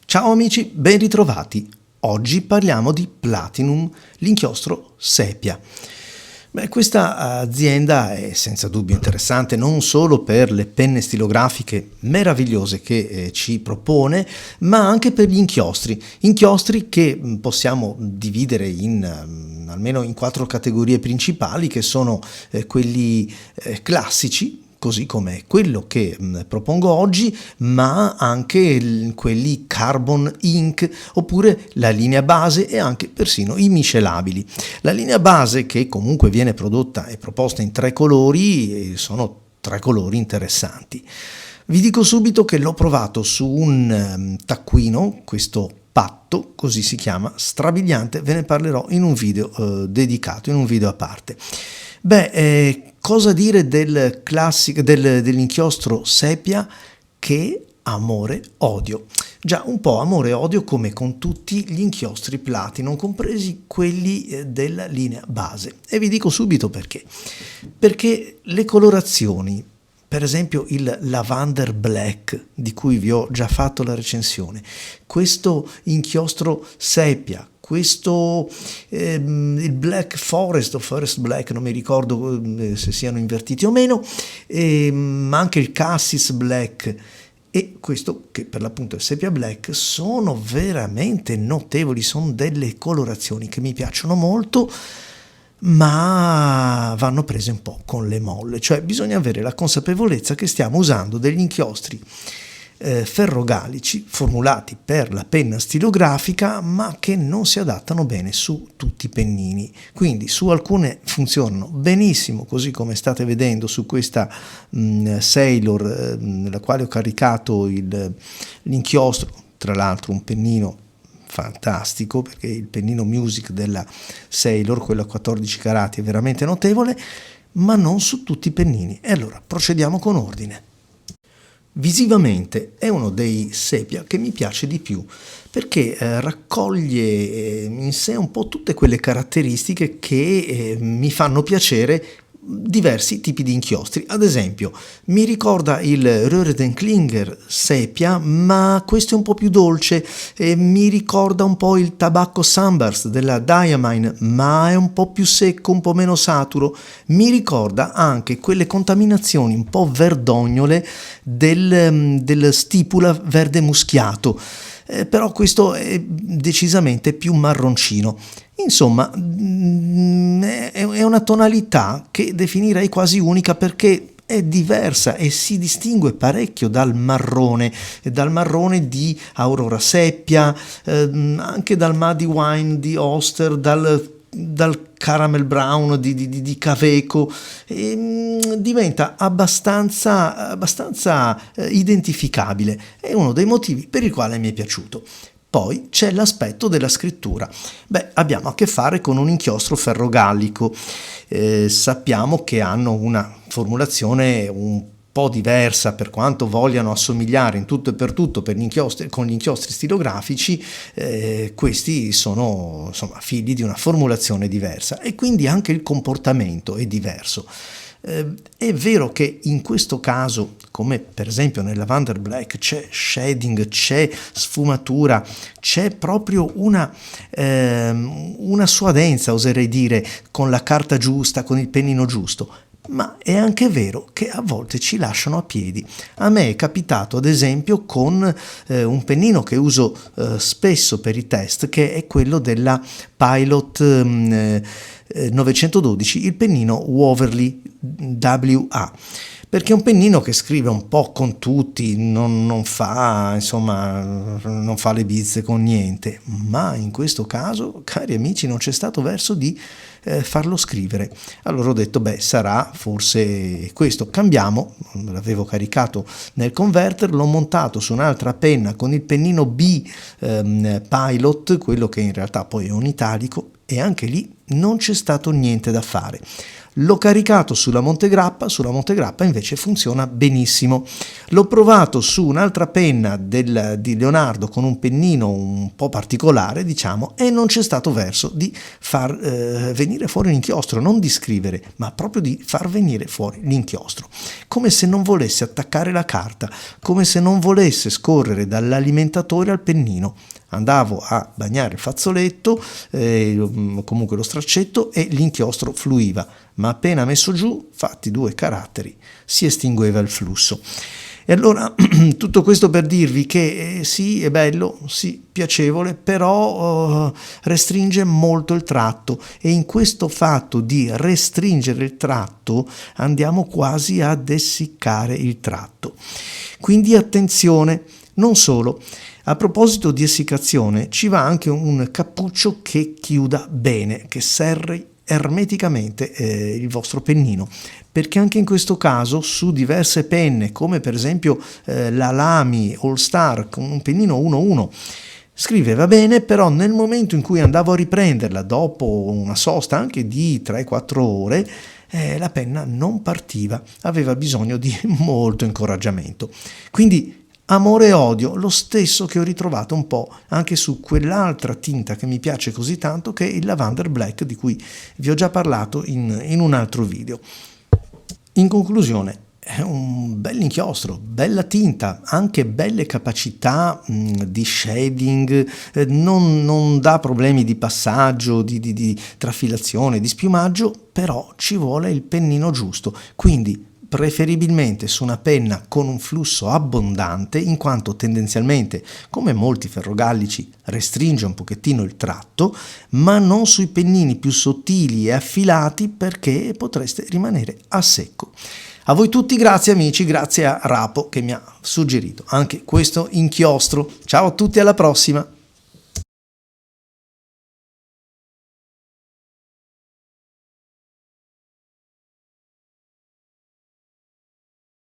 Ciao amici, ben ritrovati. Oggi parliamo di Platinum, l'inchiostro sepia. Questa azienda è senza dubbio interessante non solo per le penne stilografiche meravigliose che ci propone, ma anche per gli inchiostri che possiamo dividere almeno in 4 categorie principali, che sono quelli classici, così come quello che propongo oggi, ma anche quelli carbon ink, oppure la linea base e anche persino i miscelabili. La linea base, che comunque viene prodotta e proposta in 3 colori, sono 3 colori interessanti. Vi dico subito che l'ho provato su un taccuino, questo Patto, così si chiama, strabiliante. Ve ne parlerò in un video dedicato, in un video a parte. Cosa dire dell'inchiostro sepia? Che amore-odio. Già, un po' amore-odio come con tutti gli inchiostri Platinum, compresi quelli della linea base. E vi dico subito perché. Perché le colorazioni, per esempio il Lavender Black, di cui vi ho già fatto la recensione, questo inchiostro sepia, questo il Black Forest o Forest Black, non mi ricordo se siano invertiti o meno, ma anche il Cassis Black e questo che per l'appunto è Sepia Black, sono veramente notevoli, sono delle colorazioni che mi piacciono molto, ma vanno prese un po' con le molle, cioè bisogna avere la consapevolezza che stiamo usando degli inchiostri ferrogalici formulati per la penna stilografica, ma che non si adattano bene su tutti i pennini. Quindi su alcune funzionano benissimo, così come state vedendo su questa Sailor, nella quale ho caricato l'inchiostro, tra l'altro un pennino fantastico, perché il pennino Music della Sailor, quello a 14 carati, è veramente notevole, ma non su tutti i pennini. E allora procediamo con ordine. Visivamente è uno dei sepia che mi piace di più, perché raccoglie in sé un po' tutte quelle caratteristiche che mi fanno piacere diversi tipi di inchiostri. Ad esempio, mi ricorda il Röhrenklingler sepia, ma questo è un po' più dolce, mi ricorda un po' il tabacco Sunburst della Diamine, ma è un po' più secco, un po' meno saturo. Mi ricorda anche quelle contaminazioni un po' verdognole del stipula verde muschiato, però questo è decisamente più marroncino. Insomma, è una tonalità che definirei quasi unica, perché è diversa e si distingue parecchio dal marrone di Aurora Seppia, anche dal Muddy Wine di Oster, dal Caramel Brown di Caveco, diventa abbastanza identificabile. È uno dei motivi per il quale mi è piaciuto. Poi c'è l'aspetto della scrittura. Abbiamo a che fare con un inchiostro ferrogallico. Sappiamo che hanno una formulazione un po' diversa, per quanto vogliano assomigliare in tutto e per tutto con gli inchiostri stilografici. Questi sono figli di una formulazione diversa e quindi anche il comportamento è diverso. È vero che in questo caso, come per esempio nel Lavender Black, c'è shading, c'è sfumatura, c'è proprio una suadenza, oserei dire, con la carta giusta, con il pennino giusto. Ma è anche vero che a volte ci lasciano a piedi. A me è capitato ad esempio con un pennino che uso spesso per i test, che è quello della Pilot 912, il pennino Waverly WA, perché è un pennino che scrive un po' con tutti, non fa le bizze con niente, ma in questo caso, cari amici, non c'è stato verso di farlo scrivere. Allora ho detto, sarà forse questo. Cambiamo, l'avevo caricato nel converter, l'ho montato su un'altra penna con il pennino B Pilot, quello che in realtà poi è un italico, e anche lì non c'è stato niente da fare. L'ho caricato sulla Montegrappa invece funziona benissimo. L'ho provato su un'altra penna di Leonardo con un pennino un po' particolare, diciamo, e non c'è stato verso di far venire fuori l'inchiostro, non di scrivere, ma proprio di far venire fuori l'inchiostro. Come se non volesse attaccare la carta, come se non volesse scorrere dall'alimentatore al pennino. Andavo a bagnare il fazzoletto, comunque lo straccetto, e l'inchiostro fluiva, ma appena messo giù, fatti 2 caratteri, si estingueva il flusso. E allora tutto questo per dirvi che sì, è bello, sì, piacevole, però restringe molto il tratto, e in questo fatto di restringere il tratto andiamo quasi ad essiccare il tratto. Quindi attenzione, non solo. A proposito di essiccazione, ci va anche un cappuccio che chiuda bene, che serri ermeticamente il vostro pennino, perché anche in questo caso su diverse penne, come per esempio la Lamy All Star con un pennino 1-1, scriveva bene, però nel momento in cui andavo a riprenderla dopo una sosta anche di 3-4 ore, la penna non partiva, aveva bisogno di molto incoraggiamento. Quindi amore e odio, lo stesso che ho ritrovato un po' anche su quell'altra tinta che mi piace così tanto, che è il Lavender Black, di cui vi ho già parlato in un altro video. In conclusione, è un bell'inchiostro, bella tinta, anche belle capacità di shading, non dà problemi di passaggio, di trafilazione, di spiumaggio, però ci vuole il pennino giusto, quindi preferibilmente su una penna con un flusso abbondante, in quanto tendenzialmente, come molti ferrogallici, restringe un pochettino il tratto, ma non sui pennini più sottili e affilati, perché potreste rimanere a secco. A voi tutti grazie amici, grazie a Rapo che mi ha suggerito anche questo inchiostro. Ciao a tutti, alla prossima!